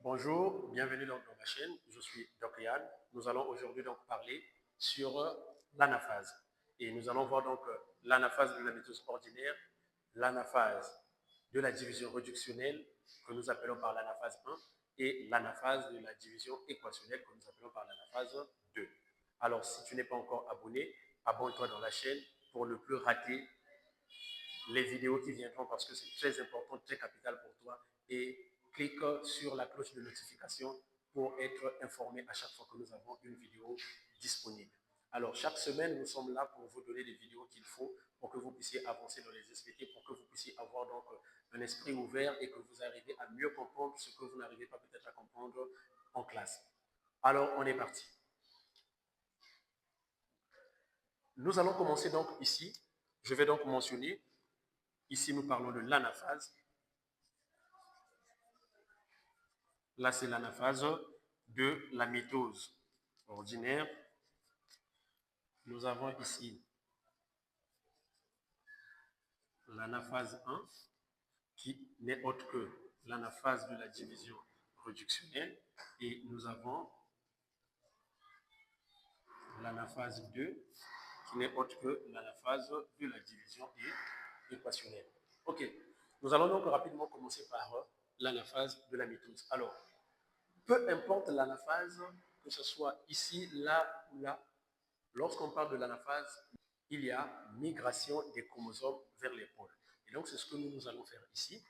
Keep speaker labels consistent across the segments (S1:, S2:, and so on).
S1: Bonjour, bienvenue dans ma chaîne. Je suis Doc Yann. Nous allons aujourd'hui donc parler sur l'anaphase. Et nous allons voir donc l'anaphase de la mitose ordinaire, l'anaphase de la division réductionnelle que nous appelons par l'anaphase 1 et l'anaphase de la division équationnelle que nous appelons par l'anaphase 2. Alors, si tu n'es pas encore abonné, abonne-toi dans la chaîne pour ne plus rater les vidéos qui viendront parce que c'est très important, très capital pour toi. Et clique sur la cloche de notification pour être informé à chaque fois que nous avons une vidéo disponible. Alors, chaque semaine, nous sommes là pour vous donner les vidéos qu'il faut pour que vous puissiez avancer dans les SVT, pour que vous puissiez avoir donc un esprit ouvert et que vous arriviez à mieux comprendre ce que vous n'arrivez pas peut-être à comprendre en classe. Alors, on est parti. Nous allons commencer donc ici. Je vais donc mentionner, ici nous parlons de l'anaphase. Là, c'est l'anaphase de la mitose ordinaire. Nous avons ici l'anaphase 1, qui n'est autre que l'anaphase de la division réductionnelle. Et nous avons l'anaphase 2, qui n'est autre que l'anaphase de la division équationnelle. OK. Nous allons donc rapidement commencer par l'anaphase de la mitose. Alors, peu importe l'anaphase, que ce soit ici, là ou là, lorsqu'on parle de l'anaphase, il y a migration des chromosomes vers les pôles. Et donc, c'est ce que nous allons faire ici.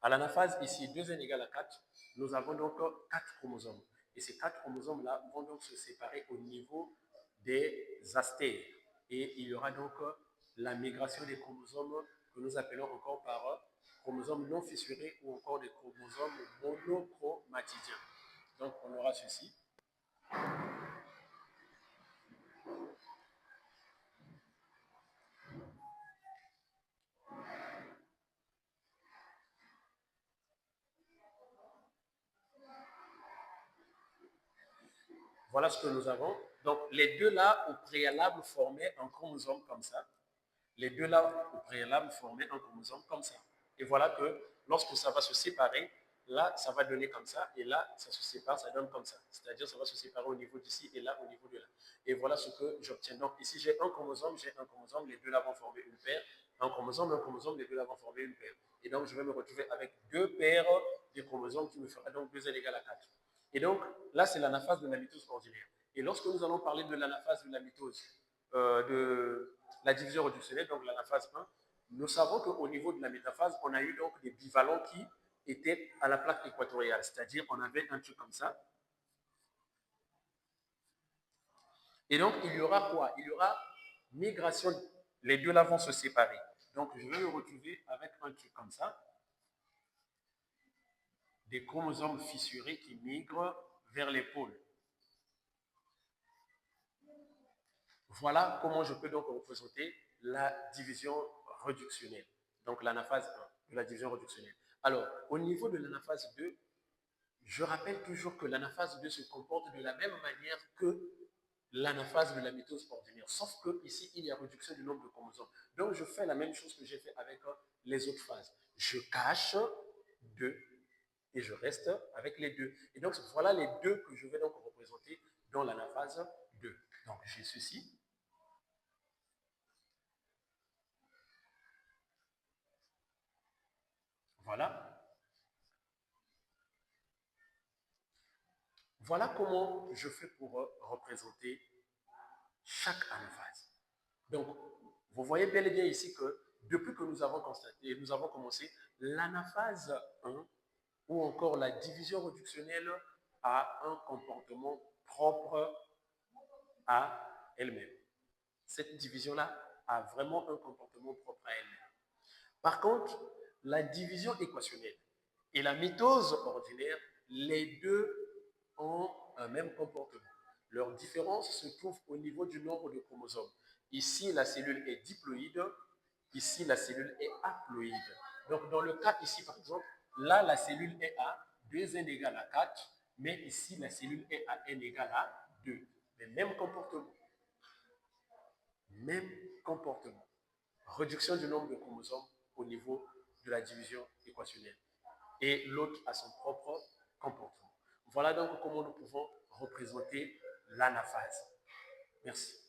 S1: À l'anaphase, ici, 2n égale à 4, nous avons donc 4 chromosomes. Et ces 4 chromosomes-là vont donc se séparer au niveau des astères. Et il y aura donc la migration des chromosomes que nous appelons encore par chromosomes non fissurés ou encore des chromosomes monochromatidiens. Donc, on aura ceci. Voilà ce que nous avons. Donc, les deux là, au préalable, formaient un chromosome comme ça. Les deux là, au préalable, formaient un chromosome comme ça. Et voilà que lorsque ça va se séparer, là, ça va donner comme ça. Et là, ça se sépare, ça donne comme ça. C'est-à-dire, ça va se séparer au niveau d'ici et là, au niveau de là. Et voilà ce que j'obtiens. Donc, ici, j'ai un chromosome, les deux là vont former une paire. Un chromosome, les deux là vont former une paire. Et donc, je vais me retrouver avec deux paires de chromosomes qui me fera donc 2n égale à 4. Et donc, là, c'est l'anaphase de la mitose ordinaire. Et lorsque nous allons parler de l'anaphase de la mitose, de la division réductionnelle, donc l'anaphase 1, nous savons qu'au niveau de la métaphase, on a eu donc des bivalents qui étaient à la plaque équatoriale, c'est-à-dire on avait un truc comme ça. Et donc, il y aura quoi? Il y aura migration, les deux là vont se séparer. Donc, je vais me retrouver avec un truc comme ça. Des chromosomes fissurés qui migrent vers les pôles. Voilà comment je peux donc représenter la division réductionnelle, donc l'anaphase 1 de la division réductionnelle. Alors, au niveau de l'anaphase 2, je rappelle toujours que l'anaphase 2 se comporte de la même manière que l'anaphase de la mitose ordinaire, sauf que ici il y a réduction du nombre de chromosomes. Donc, je fais la même chose que j'ai fait avec les autres phases. Je cache 2 et je reste avec les 2. Et donc, voilà les 2 que je vais donc représenter dans l'anaphase 2. Donc, j'ai ceci. Voilà. Voilà comment je fais pour représenter chaque anaphase. Donc, vous voyez bel et bien ici que depuis que nous avons constaté, nous avons commencé l'anaphase 1 ou encore la division réductionnelle a un comportement propre à elle-même. Cette division-là a vraiment un comportement propre à elle-même. Par contre, la division équationnelle et la mitose ordinaire, les deux ont un même comportement. Leur différence se trouve au niveau du nombre de chromosomes. Ici, la cellule est diploïde, ici, la cellule est haploïde. Donc, dans le cas ici, par exemple, là, la cellule est à 2n égale à 4, mais ici, la cellule est à n égale à 2. Mais même comportement. Même comportement. Réduction du nombre de chromosomes au niveau de la division équationnelle. Et l'autre a son propre comportement. Voilà donc comment nous pouvons représenter l'anaphase. Merci.